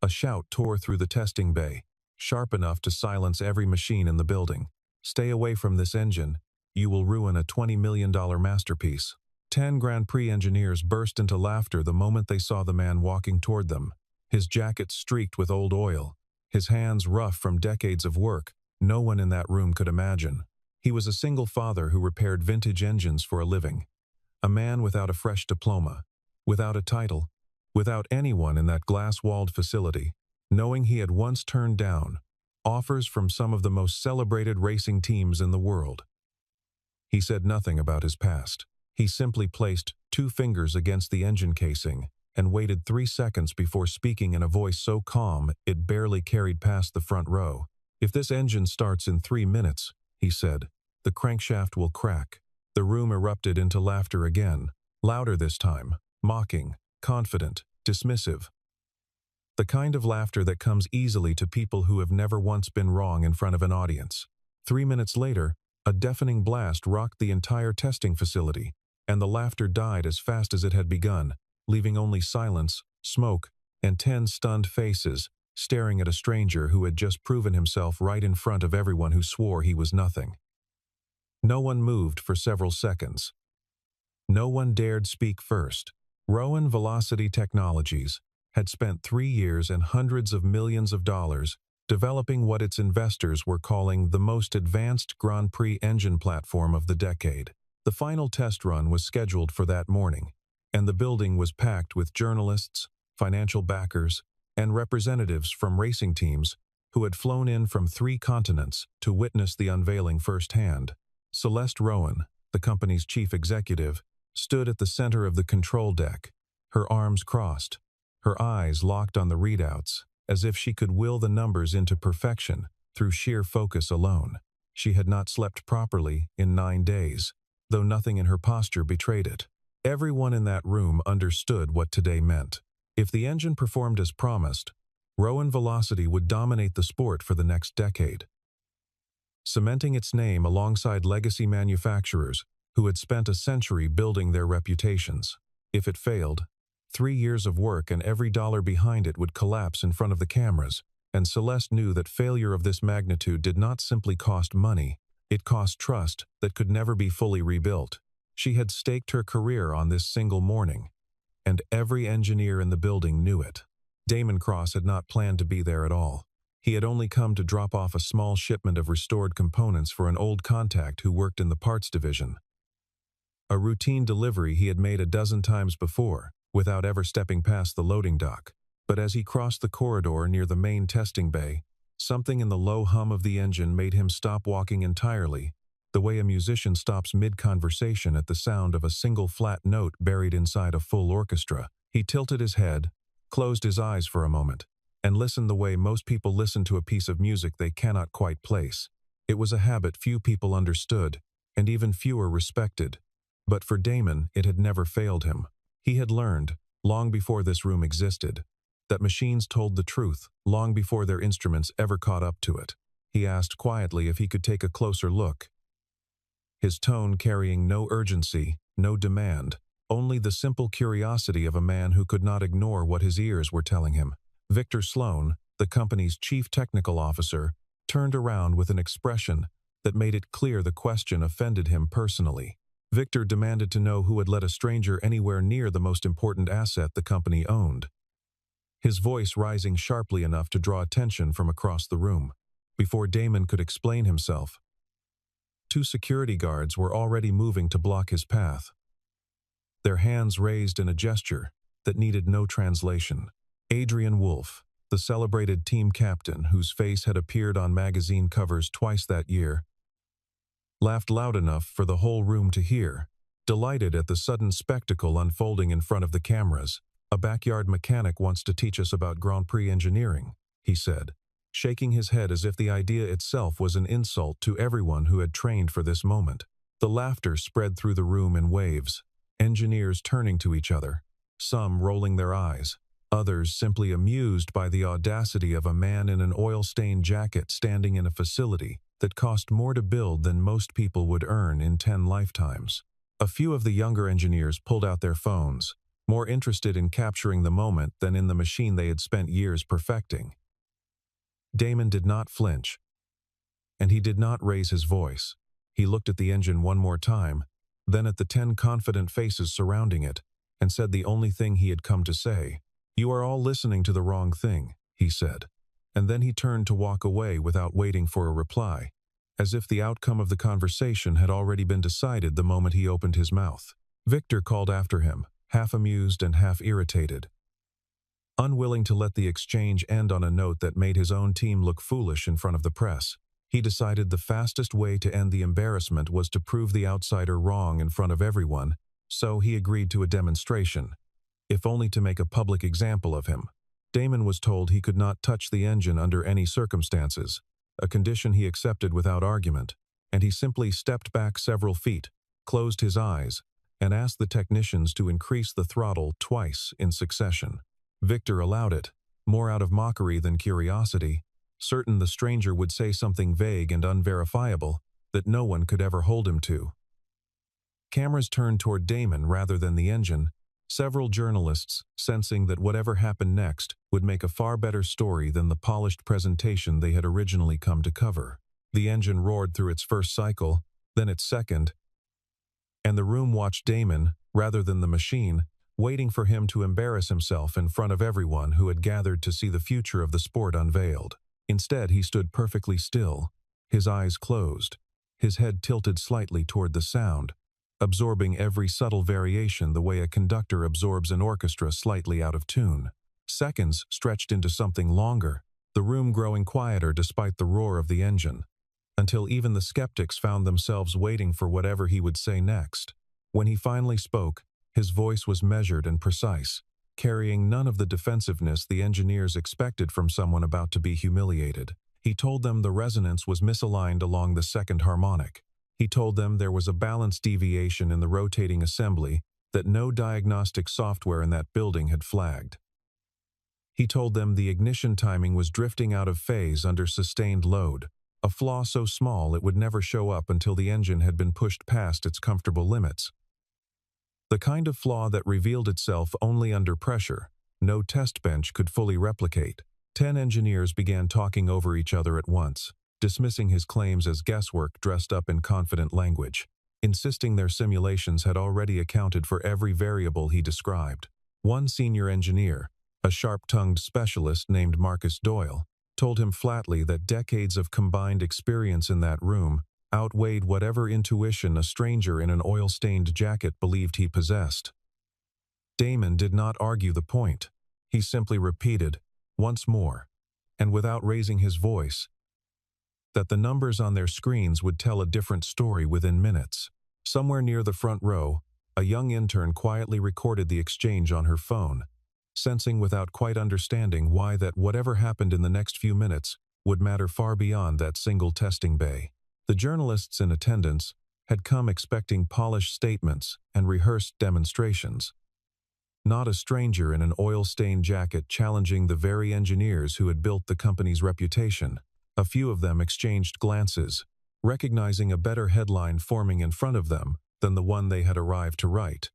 A shout tore through the testing bay, sharp enough to silence every machine in the building. "Stay away from this engine. You will ruin a $20 million masterpiece." 10 Grand Prix engineers burst into laughter the moment they saw the man walking toward them. His jacket streaked with old oil, his hands rough from decades of work no one in that room could imagine. He was a single father who repaired vintage engines for a living. A man without a fresh diploma, without a title, without anyone in that glass-walled facility, knowing he had once turned down offers from some of the most celebrated racing teams in the world. He said nothing about his past. He simply placed 2 fingers against the engine casing and waited 3 seconds before speaking in a voice so calm it barely carried past the front row. "If this engine starts in 3 minutes," he said, "the crankshaft will crack." The room erupted into laughter again, louder this time, mocking, confident, dismissive. The kind of laughter that comes easily to people who have never once been wrong in front of an audience. 3 minutes later, a deafening blast rocked the entire testing facility, and the laughter died as fast as it had begun, leaving only silence, smoke, and 10 stunned faces staring at a stranger who had just proven himself right in front of everyone who swore he was nothing. No one moved for several seconds. No one dared speak first. Rowan Velocity Technologies had spent 3 years and hundreds of millions of dollars developing what its investors were calling the most advanced Grand Prix engine platform of the decade. The final test run was scheduled for that morning, and the building was packed with journalists, financial backers, and representatives from racing teams who had flown in from 3 continents to witness the unveiling firsthand. Celeste Rowan, the company's chief executive, stood at the center of the control deck, her arms crossed, her eyes locked on the readouts, as if she could will the numbers into perfection through sheer focus alone. She had not slept properly in 9 days, though nothing in her posture betrayed it. Everyone in that room understood what today meant. If the engine performed as promised, Rowan Velocity would dominate the sport for the next decade, cementing its name alongside legacy manufacturers who had spent a century building their reputations. If it failed, 3 years of work and every dollar behind it would collapse in front of the cameras, and Celeste knew that failure of this magnitude did not simply cost money, it cost trust that could never be fully rebuilt. She had staked her career on this single morning, and every engineer in the building knew it. Damon Cross had not planned to be there at all. He had only come to drop off a small shipment of restored components for an old contact who worked in the parts division. A routine delivery he had made a dozen times before, without ever stepping past the loading dock. But as he crossed the corridor near the main testing bay, something in the low hum of the engine made him stop walking entirely, the way a musician stops mid-conversation at the sound of a single flat note buried inside a full orchestra. He tilted his head, closed his eyes for a moment, and listened the way most people listen to a piece of music they cannot quite place. It was a habit few people understood, and even fewer respected. But for Damon, it had never failed him. He had learned, long before this room existed, that machines told the truth long before their instruments ever caught up to it. He asked quietly if he could take a closer look, his tone carrying no urgency, no demand, only the simple curiosity of a man who could not ignore what his ears were telling him. Victor Sloan, the company's chief technical officer, turned around with an expression that made it clear the question offended him personally. Victor demanded to know who had let a stranger anywhere near the most important asset the company owned, his voice rising sharply enough to draw attention from across the room. Before Damon could explain himself, 2 security guards were already moving to block his path, their hands raised in a gesture that needed no translation. Adrian Wolf, the celebrated team captain whose face had appeared on magazine covers twice that year, laughed loud enough for the whole room to hear, delighted at the sudden spectacle unfolding in front of the cameras. "A backyard mechanic wants to teach us about Grand Prix engineering," he said, shaking his head as if the idea itself was an insult to everyone who had trained for this moment. The laughter spread through the room in waves, engineers turning to each other, some rolling their eyes, others simply amused by the audacity of a man in an oil-stained jacket standing in a facility that cost more to build than most people would earn in 10 lifetimes. A few of the younger engineers pulled out their phones, more interested in capturing the moment than in the machine they had spent years perfecting. Damon did not flinch, and he did not raise his voice. He looked at the engine one more time, then at the 10 confident faces surrounding it, and said the only thing he had come to say. "You are all listening to the wrong thing," he said. And then he turned to walk away without waiting for a reply, as if the outcome of the conversation had already been decided the moment he opened his mouth. Victor called after him, half amused and half irritated. Unwilling to let the exchange end on a note that made his own team look foolish in front of the press, he decided the fastest way to end the embarrassment was to prove the outsider wrong in front of everyone, so he agreed to a demonstration, if only to make a public example of him. Damon was told he could not touch the engine under any circumstances, a condition he accepted without argument, and he simply stepped back several feet, closed his eyes, and asked the technicians to increase the throttle twice in succession. Victor allowed it, more out of mockery than curiosity, certain the stranger would say something vague and unverifiable that no one could ever hold him to. Cameras turned toward Damon rather than the engine, several journalists sensing that whatever happened next would make a far better story than the polished presentation they had originally come to cover. The engine roared through its first cycle, then its second, and the room watched Damon, rather than the machine, waiting for him to embarrass himself in front of everyone who had gathered to see the future of the sport unveiled. Instead, he stood perfectly still, his eyes closed, his head tilted slightly toward the sound, absorbing every subtle variation the way a conductor absorbs an orchestra slightly out of tune. Seconds stretched into something longer, the room growing quieter despite the roar of the engine, until even the skeptics found themselves waiting for whatever he would say next. When he finally spoke, his voice was measured and precise, carrying none of the defensiveness the engineers expected from someone about to be humiliated. He told them the resonance was misaligned along the second harmonic. He told them there was a balance deviation in the rotating assembly that no diagnostic software in that building had flagged. He told them the ignition timing was drifting out of phase under sustained load, a flaw so small it would never show up until the engine had been pushed past its comfortable limits. The kind of flaw that revealed itself only under pressure, no test bench could fully replicate. 10 engineers began talking over each other at once, dismissing his claims as guesswork dressed up in confident language, insisting their simulations had already accounted for every variable he described. One senior engineer, a sharp-tongued specialist named Marcus Doyle, told him flatly that decades of combined experience in that room outweighed whatever intuition a stranger in an oil-stained jacket believed he possessed. Damon did not argue the point. He simply repeated, once more, and without raising his voice, that the numbers on their screens would tell a different story within minutes. Somewhere near the front row, a young intern quietly recorded the exchange on her phone, sensing without quite understanding why that whatever happened in the next few minutes would matter far beyond that single testing bay. The journalists in attendance had come expecting polished statements and rehearsed demonstrations. Not a stranger in an oil-stained jacket challenging the very engineers who had built the company's reputation. A few of them exchanged glances, recognizing a better headline forming in front of them than the one they had arrived to write.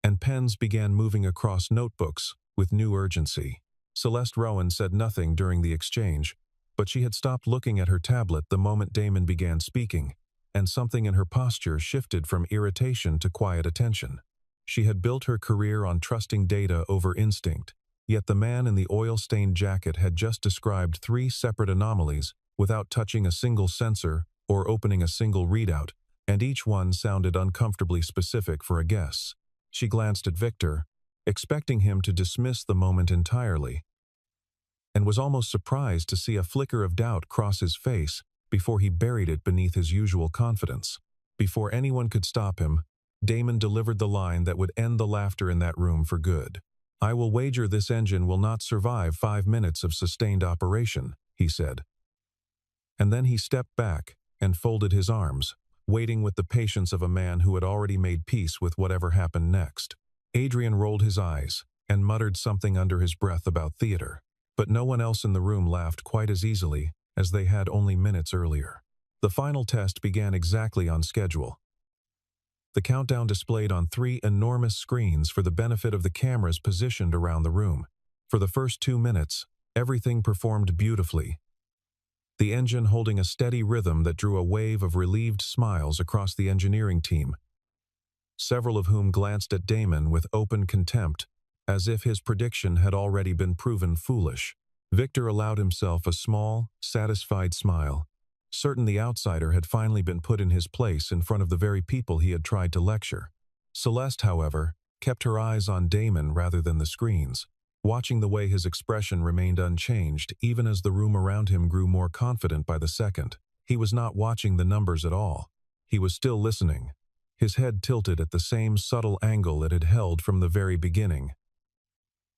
And pens began moving across notebooks with new urgency. Celeste Rowan said nothing during the exchange, but she had stopped looking at her tablet the moment Damon began speaking, and something in her posture shifted from irritation to quiet attention. She had built her career on trusting data over instinct, yet the man in the oil-stained jacket had just described 3 separate anomalies without touching a single sensor or opening a single readout, and each one sounded uncomfortably specific for a guess. She glanced at Victor, expecting him to dismiss the moment entirely, and was almost surprised to see a flicker of doubt cross his face before he buried it beneath his usual confidence. Before anyone could stop him, Damon delivered the line that would end the laughter in that room for good. "I will wager this engine will not survive 5 minutes of sustained operation," he said. And then he stepped back and folded his arms, waiting with the patience of a man who had already made peace with whatever happened next. Adrian rolled his eyes and muttered something under his breath about theater, but no one else in the room laughed quite as easily as they had only minutes earlier. The final test began exactly on schedule. The countdown displayed on 3 enormous screens for the benefit of the cameras positioned around the room. For the first 2 minutes, everything performed beautifully, the engine holding a steady rhythm that drew a wave of relieved smiles across the engineering team, several of whom glanced at Damon with open contempt, as if his prediction had already been proven foolish. Victor allowed himself a small, satisfied smile, certain the outsider had finally been put in his place in front of the very people he had tried to lecture. Celeste, however, kept her eyes on Damon rather than the screens, watching the way his expression remained unchanged even as the room around him grew more confident by the second. He was not watching the numbers at all. He was still listening, his head tilted at the same subtle angle it had held from the very beginning.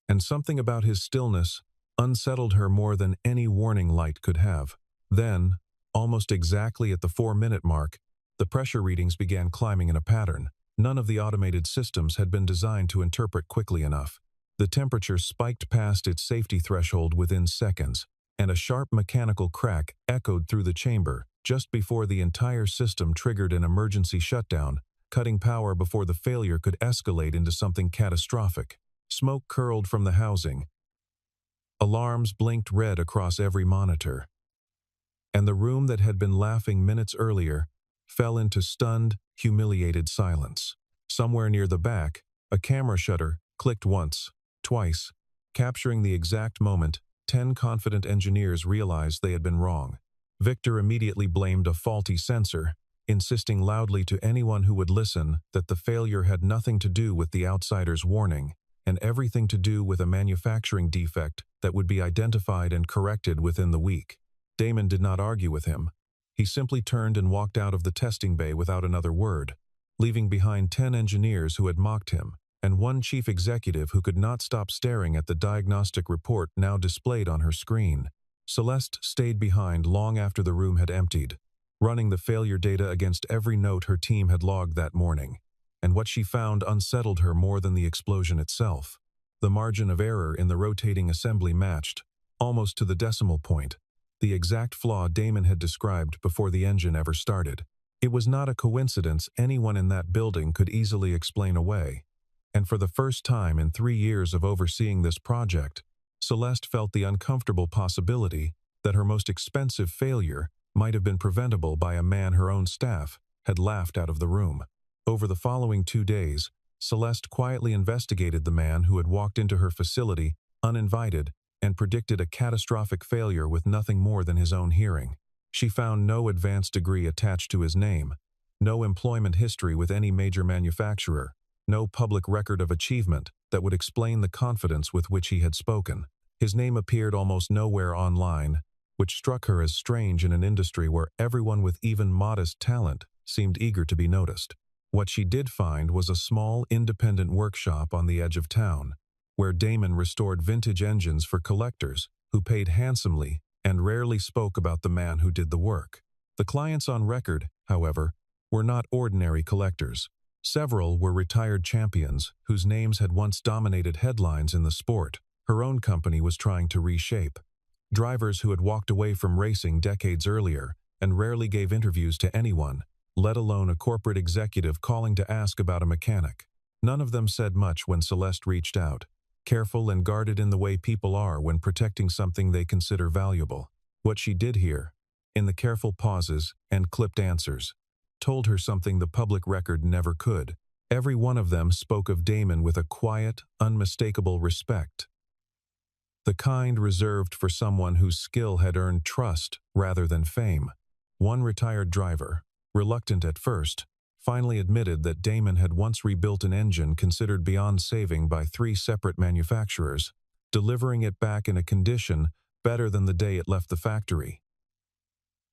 And something about his stillness unsettled her more than any warning light could have. Then, almost exactly at the 4-minute mark, the pressure readings began climbing in a pattern. None of the automated systems had been designed to interpret quickly enough. The temperature spiked past its safety threshold within seconds, and a sharp mechanical crack echoed through the chamber just before the entire system triggered an emergency shutdown, cutting power before the failure could escalate into something catastrophic. Smoke curled from the housing. Alarms blinked red across every monitor. And the room that had been laughing minutes earlier fell into stunned, humiliated silence. Somewhere near the back, a camera shutter clicked once, twice, capturing the exact moment 10 confident engineers realized they had been wrong. Victor immediately blamed a faulty sensor, insisting loudly to anyone who would listen that the failure had nothing to do with the outsider's warning, and everything to do with a manufacturing defect that would be identified and corrected within the week. Damon did not argue with him. He simply turned and walked out of the testing bay without another word, leaving behind 10 engineers who had mocked him, and one chief executive who could not stop staring at the diagnostic report now displayed on her screen. Celeste stayed behind long after the room had emptied, running the failure data against every note her team had logged that morning, and what she found unsettled her more than the explosion itself. The margin of error in the rotating assembly matched, almost to the decimal point, the exact flaw Damon had described before the engine ever started. It was not a coincidence anyone in that building could easily explain away, and for the first time in 3 years of overseeing this project, Celeste felt the uncomfortable possibility that her most expensive failure might have been preventable by a man her own staff had laughed out of the room. Over the following 2 days, Celeste quietly investigated the man who had walked into her facility uninvited and predicted a catastrophic failure with nothing more than his own hearing. She found no advanced degree attached to his name, no employment history with any major manufacturer, no public record of achievement that would explain the confidence with which he had spoken. His name appeared almost nowhere online, which struck her as strange in an industry where everyone with even modest talent seemed eager to be noticed. What she did find was a small, independent workshop on the edge of town, where Damon restored vintage engines for collectors who paid handsomely and rarely spoke about the man who did the work. The clients on record, however, were not ordinary collectors. Several were retired champions whose names had once dominated headlines in the sport her own company was trying to reshape. Drivers who had walked away from racing decades earlier and rarely gave interviews to anyone, let alone a corporate executive calling to ask about a mechanic. None of them said much when Celeste reached out, careful and guarded in the way people are when protecting something they consider valuable. What she did hear, in the careful pauses and clipped answers, told her something the public record never could. Every one of them spoke of Damon with a quiet, unmistakable respect, the kind reserved for someone whose skill had earned trust rather than fame. One retired driver, reluctant at first, finally admitted that Damon had once rebuilt an engine considered beyond saving by 3 separate manufacturers, delivering it back in a condition better than the day it left the factory.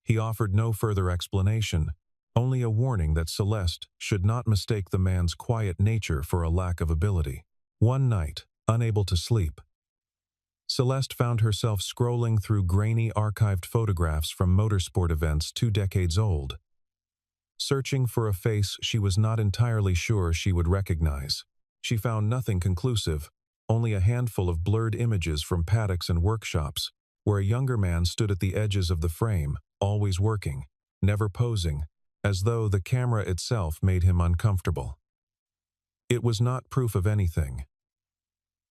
He offered no further explanation, only a warning that Celeste should not mistake the man's quiet nature for a lack of ability. One night, unable to sleep, Celeste found herself scrolling through grainy archived photographs from motorsport events 2 decades old, searching for a face she was not entirely sure she would recognize. She found nothing conclusive, only a handful of blurred images from paddocks and workshops, where a younger man stood at the edges of the frame, always working, never posing, as though the camera itself made him uncomfortable. It was not proof of anything,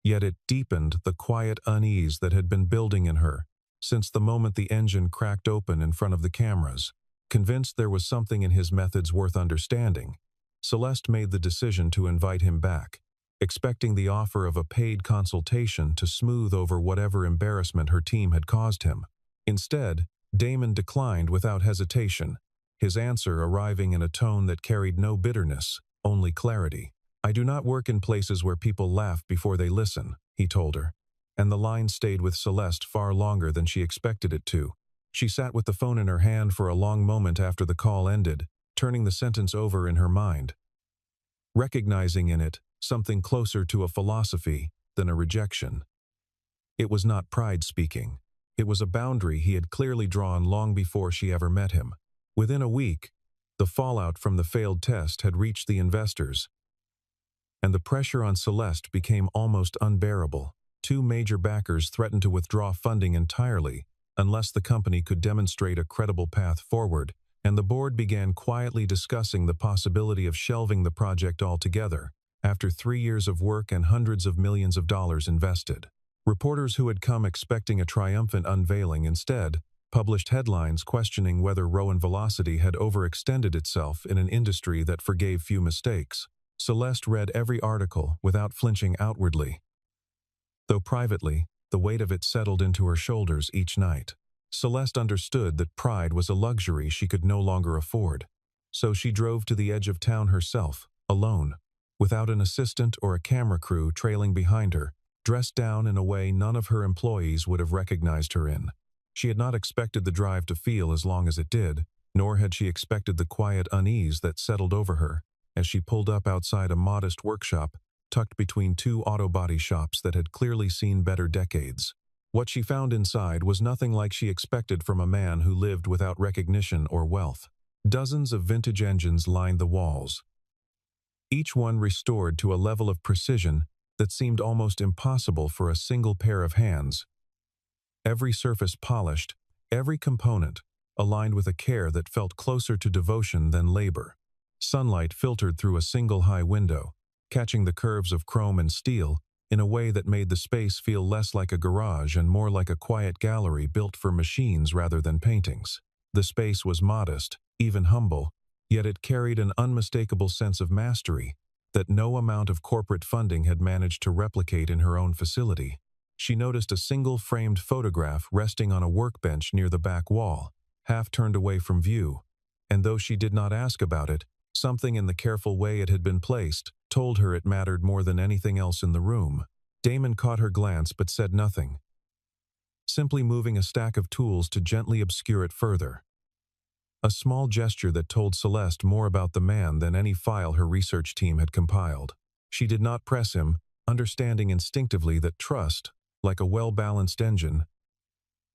yet it deepened the quiet unease that had been building in her since the moment the engine cracked open in front of the cameras. Convinced there was something in his methods worth understanding, Celeste made the decision to invite him back, expecting the offer of a paid consultation to smooth over whatever embarrassment her team had caused him. Instead, Damon declined without hesitation, his answer arriving in a tone that carried no bitterness, only clarity. "I do not work in places where people laugh before they listen," he told her, and the line stayed with Celeste far longer than she expected it to. She sat with the phone in her hand for a long moment after the call ended, turning the sentence over in her mind, recognizing in it something closer to a philosophy than a rejection. It was not pride speaking. It was a boundary he had clearly drawn long before she ever met him. Within a week, the fallout from the failed test had reached the investors, and the pressure on Celeste became almost unbearable. Two major backers threatened to withdraw funding entirely unless the company could demonstrate a credible path forward, and the board began quietly discussing the possibility of shelving the project altogether after 3 years of work and hundreds of millions of dollars invested. Reporters who had come expecting a triumphant unveiling instead published headlines questioning whether Rowan Velocity had overextended itself in an industry that forgave few mistakes. Celeste read every article without flinching outwardly, though privately, the weight of it settled into her shoulders each night. Celeste understood that pride was a luxury she could no longer afford, so she drove to the edge of town herself, alone, without an assistant or a camera crew trailing behind her, dressed down in a way none of her employees would have recognized her in. She had not expected the drive to feel as long as it did, nor had she expected the quiet unease that settled over her as she pulled up outside a modest workshop tucked between two auto body shops that had clearly seen better decades. What she found inside was nothing like she expected from a man who lived without recognition or wealth. Dozens of vintage engines lined the walls, each one restored to a level of precision that seemed almost impossible for a single pair of hands. Every surface polished, every component aligned with a care that felt closer to devotion than labor. Sunlight filtered through a single high window, catching the curves of chrome and steel in a way that made the space feel less like a garage and more like a quiet gallery built for machines rather than paintings. The space was modest, even humble, yet it carried an unmistakable sense of mastery that no amount of corporate funding had managed to replicate in her own facility. She noticed a single framed photograph resting on a workbench near the back wall, half turned away from view, and though she did not ask about it, something in the careful way it had been placed told her it mattered more than anything else in the room. Damon caught her glance but said nothing, simply moving a stack of tools to gently obscure it further. A small gesture that told Celeste more about the man than any file her research team had compiled. She did not press him, understanding instinctively that trust, like a well-balanced engine,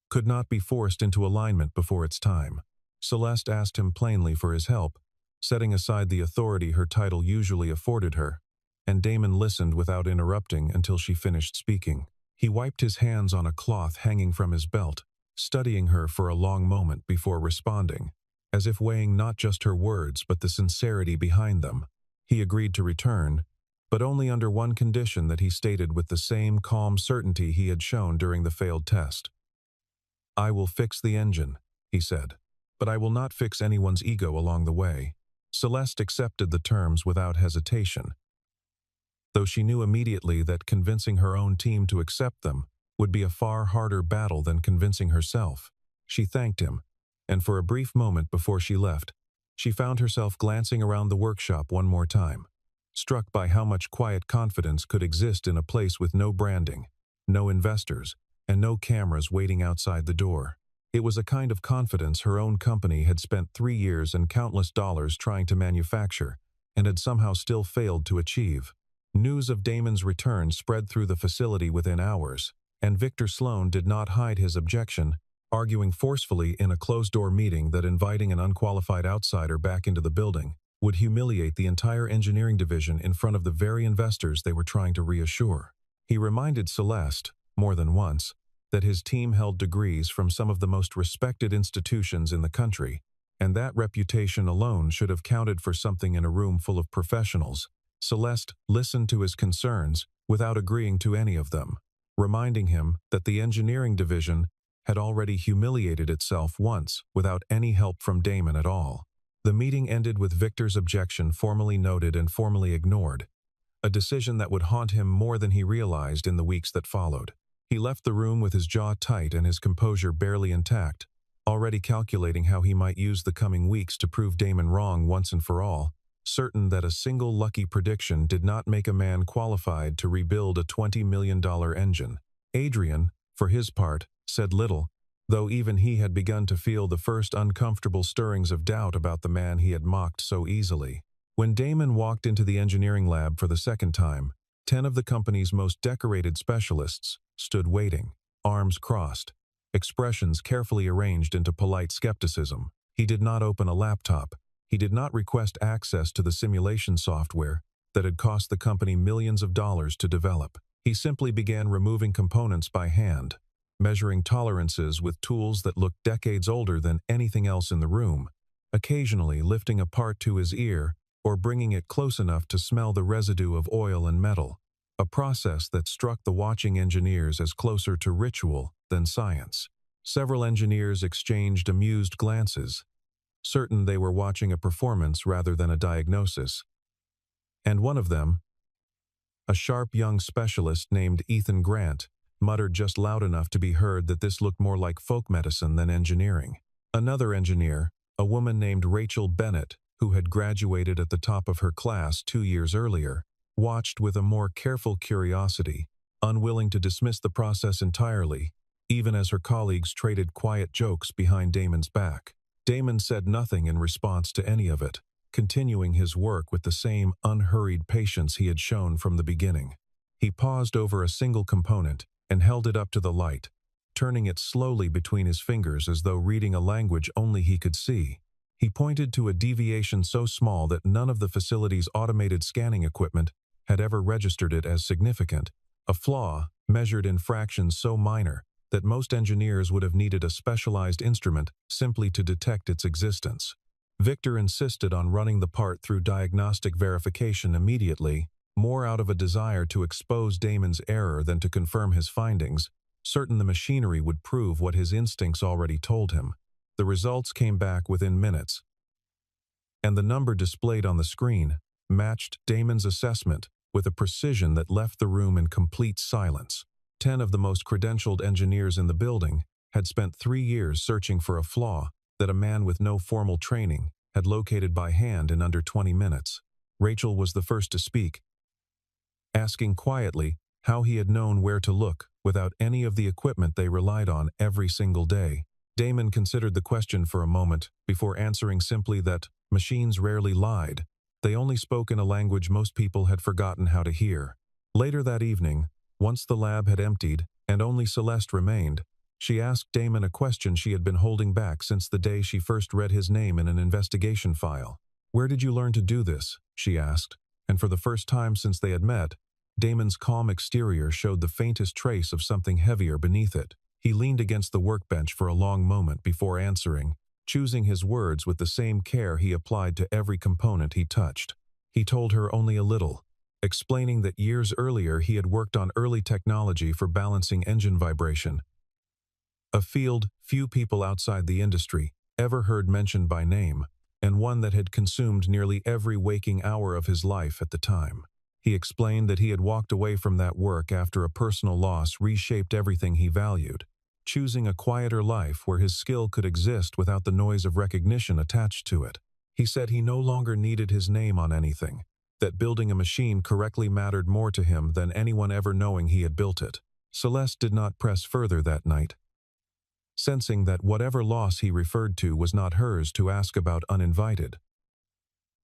could not be forced into alignment before its time. Celeste asked him plainly for his help, setting aside the authority her title usually afforded her, and Damon listened without interrupting until she finished speaking. He wiped his hands on a cloth hanging from his belt, studying her for a long moment before responding, as if weighing not just her words but the sincerity behind them. He agreed to return, but only under one condition that he stated with the same calm certainty he had shown during the failed test. "I will fix the engine," he said, "but I will not fix anyone's ego along the way." Celeste accepted the terms without hesitation, though she knew immediately that convincing her own team to accept them would be a far harder battle than convincing herself. She thanked him, and for a brief moment before she left, she found herself glancing around the workshop one more time, struck by how much quiet confidence could exist in a place with no branding, no investors, and no cameras waiting outside the door. It was a kind of confidence her own company had spent 3 years and countless dollars trying to manufacture, and had somehow still failed to achieve. News of Damon's return spread through the facility within hours, and Victor Sloan did not hide his objection, arguing forcefully in a closed-door meeting that inviting an unqualified outsider back into the building would humiliate the entire engineering division in front of the very investors they were trying to reassure. He reminded Celeste, more than once, that his team held degrees from some of the most respected institutions in the country, and that reputation alone should have counted for something in a room full of professionals. Celeste listened to his concerns without agreeing to any of them, reminding him that the engineering division had already humiliated itself once without any help from Damon at all. The meeting ended with Victor's objection formally noted and formally ignored, a decision that would haunt him more than he realized in the weeks that followed. He left the room with his jaw tight and his composure barely intact, already calculating how he might use the coming weeks to prove Damon wrong once and for all, certain that a single lucky prediction did not make a man qualified to rebuild a $20 million engine. Adrian, for his part, said little, though even he had begun to feel the first uncomfortable stirrings of doubt about the man he had mocked so easily. When Damon walked into the engineering lab for the second time, 10 of the company's most decorated specialists stood waiting, arms crossed, expressions carefully arranged into polite skepticism. He did not open a laptop. He did not request access to the simulation software that had cost the company millions of dollars to develop. He simply began removing components by hand, measuring tolerances with tools that looked decades older than anything else in the room, occasionally lifting a part to his ear or bringing it close enough to smell the residue of oil and metal, a process that struck the watching engineers as closer to ritual than science. Several engineers exchanged amused glances, certain they were watching a performance rather than a diagnosis. And one of them, a sharp young specialist named Ethan Grant, muttered just loud enough to be heard that this looked more like folk medicine than engineering. Another engineer, a woman named Rachel Bennett, who had graduated at the top of her class 2 years earlier, watched with a more careful curiosity, unwilling to dismiss the process entirely, even as her colleagues traded quiet jokes behind Damon's back. Damon said nothing in response to any of it, continuing his work with the same unhurried patience he had shown from the beginning. He paused over a single component and held it up to the light, turning it slowly between his fingers as though reading a language only he could see. He pointed to a deviation so small that none of the facility's automated scanning equipment had ever registered it as significant, a flaw measured in fractions so minor that most engineers would have needed a specialized instrument simply to detect its existence. Victor insisted on running the part through diagnostic verification immediately, more out of a desire to expose Damon's error than to confirm his findings, certain the machinery would prove what his instincts already told him. The results came back within minutes, and the number displayed on the screen matched Damon's assessment with a precision that left the room in complete silence. 10 of the most credentialed engineers in the building had spent 3 years searching for a flaw that a man with no formal training had located by hand in under 20 minutes. Rachel was the first to speak, asking quietly how he had known where to look without any of the equipment they relied on every single day. Damon considered the question for a moment before answering simply that machines rarely lied. They only spoke in a language most people had forgotten how to hear. Later that evening, once the lab had emptied and only Celeste remained, she asked Damon a question she had been holding back since the day she first read his name in an investigation file. "Where did you learn to do this?" she asked, and for the first time since they had met, Damon's calm exterior showed the faintest trace of something heavier beneath it. He leaned against the workbench for a long moment before answering, choosing his words with the same care he applied to every component he touched. He told her only a little, explaining that years earlier he had worked on early technology for balancing engine vibration, a field few people outside the industry ever heard mentioned by name, and one that had consumed nearly every waking hour of his life at the time. He explained that he had walked away from that work after a personal loss reshaped everything he valued, choosing a quieter life where his skill could exist without the noise of recognition attached to it. He said he no longer needed his name on anything, that building a machine correctly mattered more to him than anyone ever knowing he had built it. Celeste did not press further that night, sensing that whatever loss he referred to was not hers to ask about uninvited.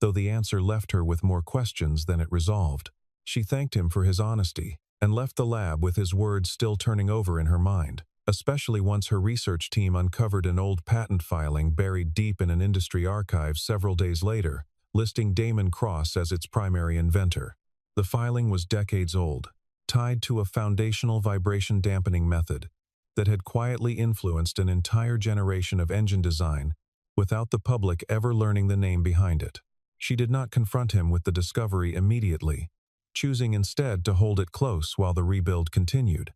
Though the answer left her with more questions than it resolved, she thanked him for his honesty and left the lab with his words still turning over in her mind, especially once her research team uncovered an old patent filing buried deep in an industry archive several days later, listing Damon Cross as its primary inventor. The filing was decades old, tied to a foundational vibration dampening method that had quietly influenced an entire generation of engine design without the public ever learning the name behind it. She did not confront him with the discovery immediately, choosing instead to hold it close while the rebuild continued,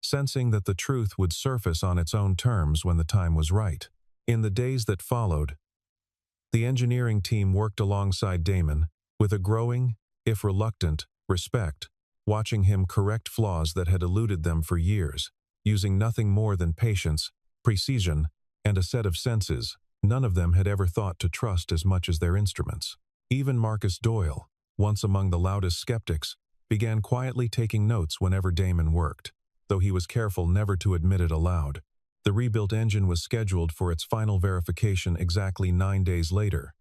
sensing that the truth would surface on its own terms when the time was right. In the days that followed, the engineering team worked alongside Damon, with a growing, if reluctant, respect, watching him correct flaws that had eluded them for years, using nothing more than patience, precision, and a set of senses none of them had ever thought to trust as much as their instruments. Even Marcus Doyle, once among the loudest skeptics, began quietly taking notes whenever Damon worked, though he was careful never to admit it aloud. The rebuilt engine was scheduled for its final verification exactly 9 days later.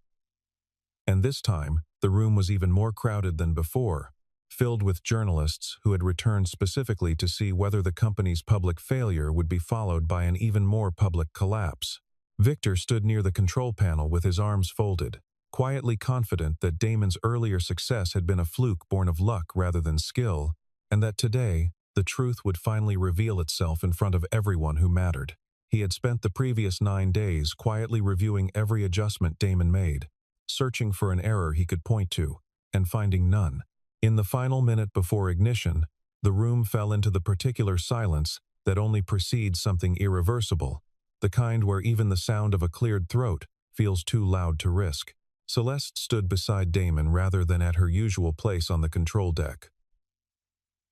And this time, the room was even more crowded than before, filled with journalists who had returned specifically to see whether the company's public failure would be followed by an even more public collapse. Victor stood near the control panel with his arms folded, quietly confident that Damon's earlier success had been a fluke born of luck rather than skill, and that today, the truth would finally reveal itself in front of everyone who mattered. He had spent the previous 9 days quietly reviewing every adjustment Damon made, searching for an error he could point to, and finding none. In the final minute before ignition, the room fell into the particular silence that only precedes something irreversible, the kind where even the sound of a cleared throat feels too loud to risk. Celeste stood beside Damon rather than at her usual place on the control deck.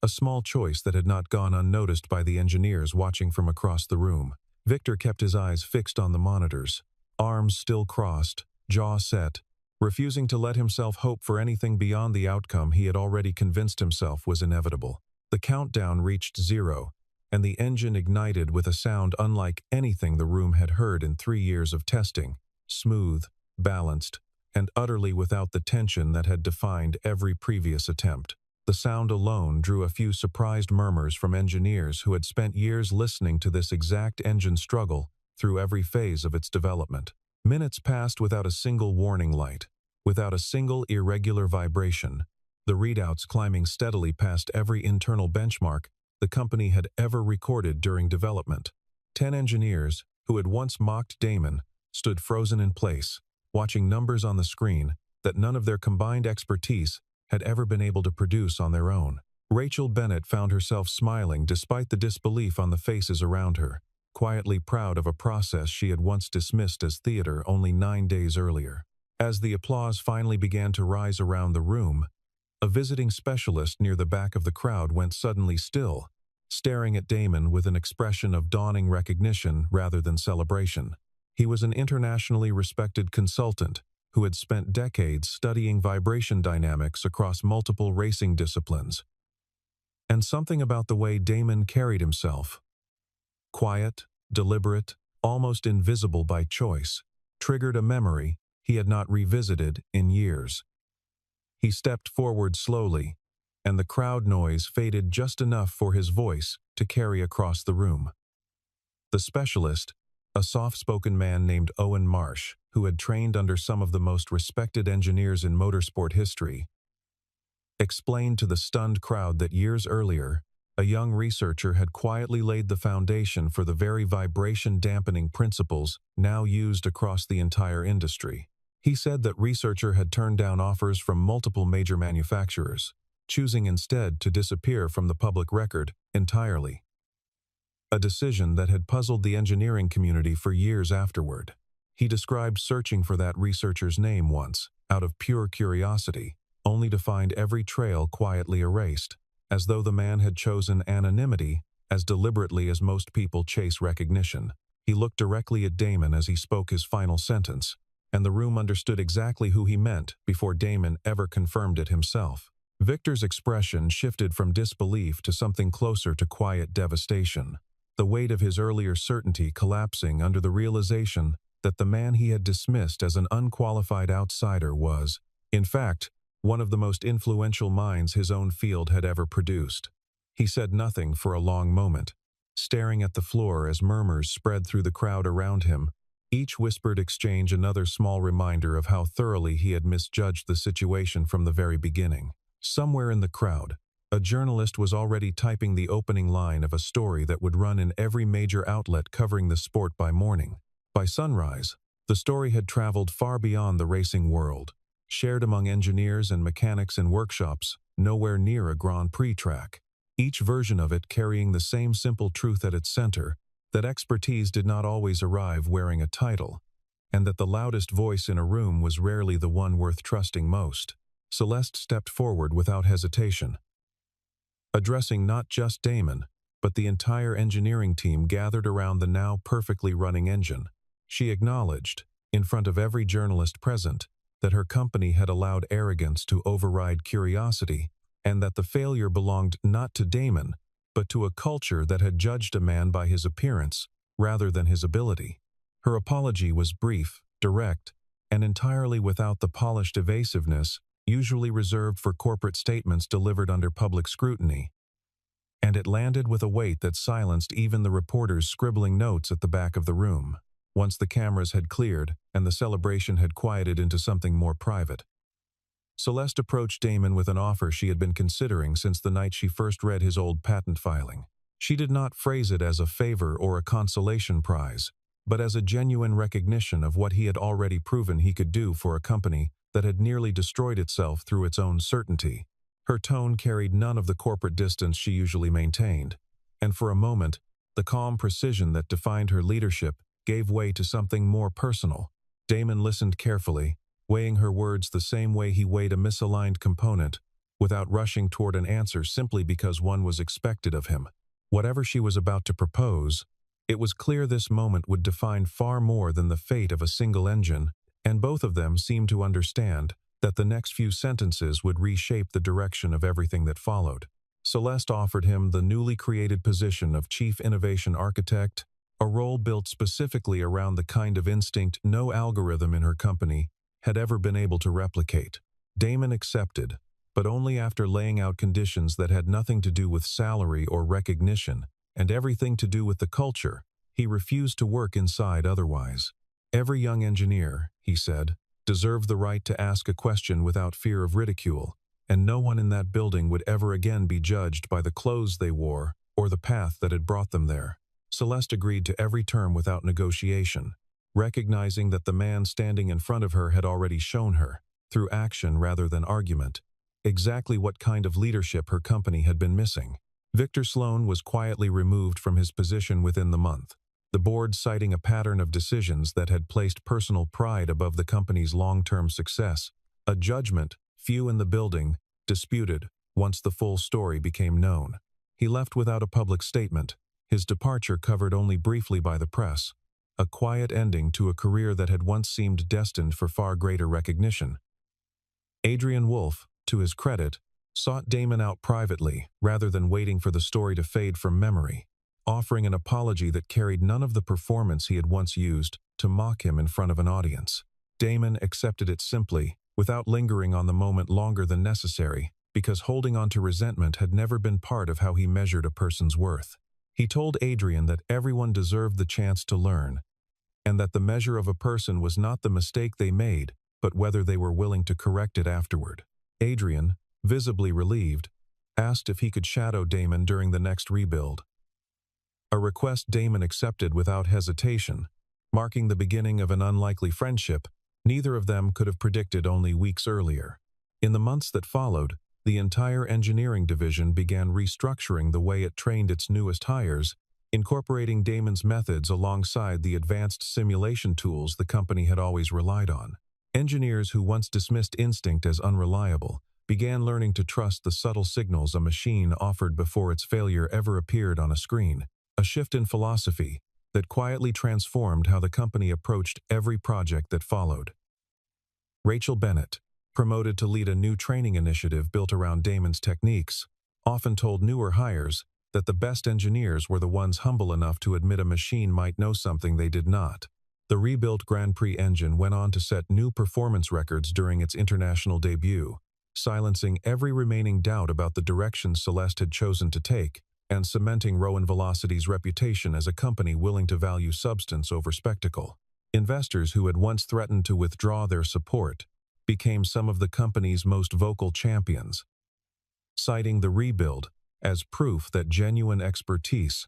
A small choice that had not gone unnoticed by the engineers watching from across the room. Victor kept his eyes fixed on the monitors, arms still crossed, jaw set, refusing to let himself hope for anything beyond the outcome he had already convinced himself was inevitable. The countdown reached 0, and the engine ignited with a sound unlike anything the room had heard in 3 years of testing, smooth, balanced, and utterly without the tension that had defined every previous attempt. The sound alone drew a few surprised murmurs from engineers who had spent years listening to this exact engine struggle through every phase of its development. Minutes passed without a single warning light, without a single irregular vibration, the readouts climbing steadily past every internal benchmark the company had ever recorded during development. 10 engineers, who had once mocked Damon, stood frozen in place, watching numbers on the screen that none of their combined expertise had ever been able to produce on their own. Rachel Bennett found herself smiling despite the disbelief on the faces around her, quietly proud of a process she had once dismissed as theater only 9 days earlier. As the applause finally began to rise around the room, a visiting specialist near the back of the crowd went suddenly still, staring at Damon with an expression of dawning recognition rather than celebration. He was an internationally respected consultant who had spent decades studying vibration dynamics across multiple racing disciplines. And something about the way Damon carried himself, quiet, deliberate, almost invisible by choice, triggered a memory he had not revisited in years. He stepped forward slowly, and the crowd noise faded just enough for his voice to carry across the room. The specialist, a soft-spoken man named Owen Marsh, who had trained under some of the most respected engineers in motorsport history, explained to the stunned crowd that years earlier, a young researcher had quietly laid the foundation for the very vibration-dampening principles now used across the entire industry. He said that researcher had turned down offers from multiple major manufacturers, choosing instead to disappear from the public record entirely. A decision that had puzzled the engineering community for years afterward. He described searching for that researcher's name once, out of pure curiosity, only to find every trail quietly erased, as though the man had chosen anonymity as deliberately as most people chase recognition. He looked directly at Damon as he spoke his final sentence, and the room understood exactly who he meant before Damon ever confirmed it himself. Victor's expression shifted from disbelief to something closer to quiet devastation, the weight of his earlier certainty collapsing under the realization that the man he had dismissed as an unqualified outsider was, in fact, one of the most influential minds his own field had ever produced. He said nothing for a long moment, staring at the floor as murmurs spread through the crowd around him, each whispered exchange another small reminder of how thoroughly he had misjudged the situation from the very beginning. Somewhere in the crowd, a journalist was already typing the opening line of a story that would run in every major outlet covering the sport by morning. By sunrise, The story had traveled far beyond the racing world, shared among engineers and mechanics in workshops, nowhere near a Grand Prix track. Each version of it carrying the same simple truth at its center, that expertise did not always arrive wearing a title, and that the loudest voice in a room was rarely the one worth trusting most. Celeste stepped forward without hesitation, addressing not just Damon, but the entire engineering team gathered around the now perfectly running engine. She acknowledged, in front of every journalist present, that her company had allowed arrogance to override curiosity, and that the failure belonged not to Damon, but to a culture that had judged a man by his appearance rather than his ability. Her apology was brief, direct, and entirely without the polished evasiveness usually reserved for corporate statements delivered under public scrutiny. And it landed with a weight that silenced even the reporters scribbling notes at the back of the room. Once the cameras had cleared and the celebration had quieted into something more private, Celeste approached Damon with an offer she had been considering since the night she first read his old patent filing. She did not phrase it as a favor or a consolation prize, but as a genuine recognition of what he had already proven he could do for a company that had nearly destroyed itself through its own certainty. Her tone carried none of the corporate distance she usually maintained, and for a moment, the calm precision that defined her leadership gave way to something more personal. Damon listened carefully, weighing her words the same way he weighed a misaligned component, without rushing toward an answer simply because one was expected of him. Whatever she was about to propose, it was clear this moment would define far more than the fate of a single engine, and both of them seemed to understand that the next few sentences would reshape the direction of everything that followed. Celeste offered him the newly created position of Chief Innovation Architect, a role built specifically around the kind of instinct no algorithm in her company had ever been able to replicate. Damon accepted, but only after laying out conditions that had nothing to do with salary or recognition, and everything to do with the culture. He refused to work inside otherwise. Every young engineer, he said, deserved the right to ask a question without fear of ridicule, and no one in that building would ever again be judged by the clothes they wore or the path that had brought them there. Celeste agreed to every term without negotiation, recognizing that the man standing in front of her had already shown her, through action rather than argument, exactly what kind of leadership her company had been missing. Victor Sloan was quietly removed from his position within the month, the board citing a pattern of decisions that had placed personal pride above the company's long-term success, a judgment few in the building disputed once the full story became known. He left without a public statement, his departure covered only briefly by the press, a quiet ending to a career that had once seemed destined for far greater recognition. Adrian Wolfe, to his credit, sought Damon out privately rather than waiting for the story to fade from memory, offering an apology that carried none of the performance he had once used to mock him in front of an audience. Damon accepted it simply, without lingering on the moment longer than necessary, because holding on to resentment had never been part of how he measured a person's worth. He told Adrian that everyone deserved the chance to learn, and that the measure of a person was not the mistake they made, but whether they were willing to correct it afterward. Adrian, visibly relieved, asked if he could shadow Damon during the next rebuild. A request Damon accepted without hesitation, marking the beginning of an unlikely friendship neither of them could have predicted only weeks earlier. In the months that followed, the entire engineering division began restructuring the way it trained its newest hires, incorporating Damon's methods alongside the advanced simulation tools the company had always relied on. Engineers who once dismissed instinct as unreliable began learning to trust the subtle signals a machine offered before its failure ever appeared on a screen, a shift in philosophy that quietly transformed how the company approached every project that followed. Rachel Bennett, promoted to lead a new training initiative built around Damon's techniques, often told newer hires that the best engineers were the ones humble enough to admit a machine might know something they did not. The rebuilt Grand Prix engine went on to set new performance records during its international debut, silencing every remaining doubt about the direction Celeste had chosen to take, and cementing Rowan Velocity's reputation as a company willing to value substance over spectacle. Investors who had once threatened to withdraw their support became some of the company's most vocal champions, citing the rebuild as proof that genuine expertise,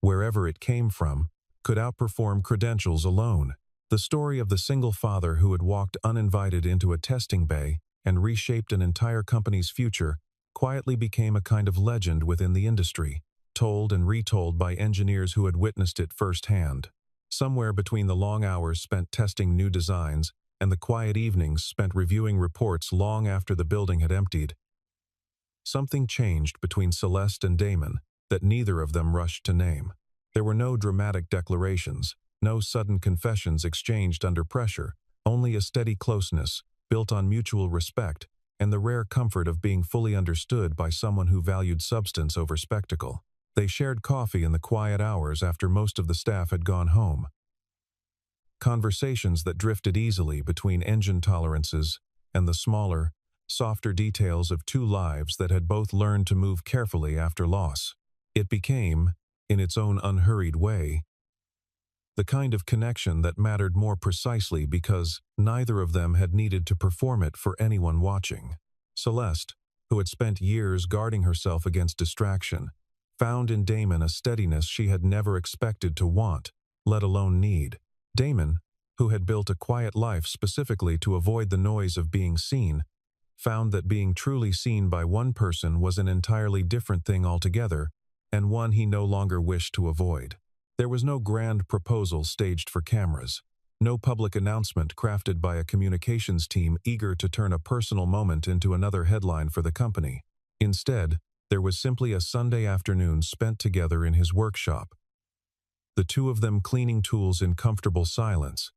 wherever it came from, could outperform credentials alone. The story of the single father who had walked uninvited into a testing bay and reshaped an entire company's future quietly became a kind of legend within the industry, told and retold by engineers who had witnessed it firsthand. Somewhere between the long hours spent testing new designs and the quiet evenings spent reviewing reports long after the building had emptied, something changed between Celeste and Damon that neither of them rushed to name. There were no dramatic declarations, no sudden confessions exchanged under pressure, only a steady closeness, built on mutual respect, and the rare comfort of being fully understood by someone who valued substance over spectacle. They shared coffee in the quiet hours after most of the staff had gone home. Conversations that drifted easily between engine tolerances and the smaller, softer details of two lives that had both learned to move carefully after loss. It became, in its own unhurried way, the kind of connection that mattered more precisely because neither of them had needed to perform it for anyone watching. Celeste, who had spent years guarding herself against distraction, found in Damon a steadiness she had never expected to want, let alone need. Damon, who had built a quiet life specifically to avoid the noise of being seen, found that being truly seen by one person was an entirely different thing altogether, and one he no longer wished to avoid. There was no grand proposal staged for cameras, no public announcement crafted by a communications team eager to turn a personal moment into another headline for the company. Instead, there was simply a Sunday afternoon spent together in his workshop, the two of them cleaning tools in comfortable silence,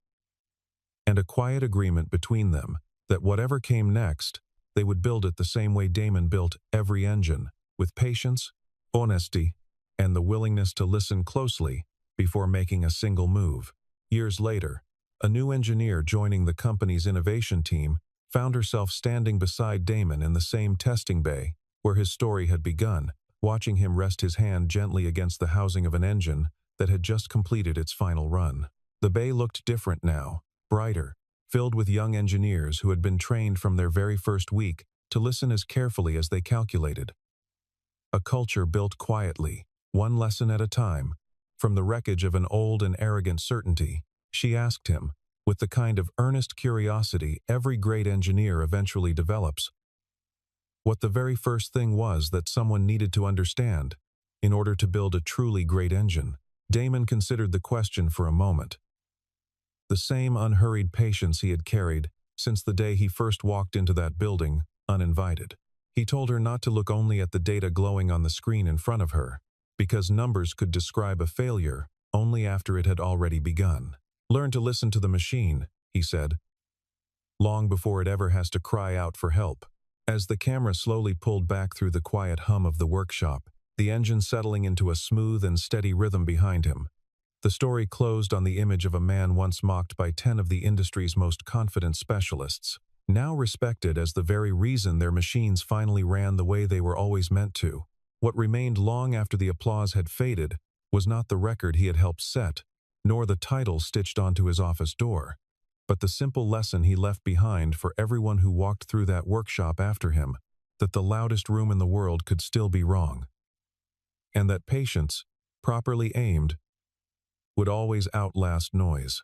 and a quiet agreement between them that whatever came next, they would build it the same way Damon built every engine, with patience, honesty, and the willingness to listen closely before making a single move. Years later, a new engineer joining the company's innovation team found herself standing beside Damon in the same testing bay where his story had begun, watching him rest his hand gently against the housing of an engine that had just completed its final run. The bay looked different now, brighter, filled with young engineers who had been trained from their very first week to listen as carefully as they calculated. A culture built quietly, one lesson at a time, from the wreckage of an old and arrogant certainty. She asked him, with the kind of earnest curiosity every great engineer eventually develops, what the very first thing was that someone needed to understand in order to build a truly great engine. Damon considered the question for a moment. The same unhurried patience he had carried since the day he first walked into that building, uninvited. He told her not to look only at the data glowing on the screen in front of her, because numbers could describe a failure only after it had already begun. Learn to listen to the machine, he said, long before it ever has to cry out for help. As the camera slowly pulled back through the quiet hum of the workshop, the engine settling into a smooth and steady rhythm behind him, the story closed on the image of a man once mocked by 10 of the industry's most confident specialists, now respected as the very reason their machines finally ran the way they were always meant to. What remained long after the applause had faded was not the record he had helped set, nor the title stitched onto his office door, but the simple lesson he left behind for everyone who walked through that workshop after him, that the loudest room in the world could still be wrong, and that patience, properly aimed, would always outlast noise.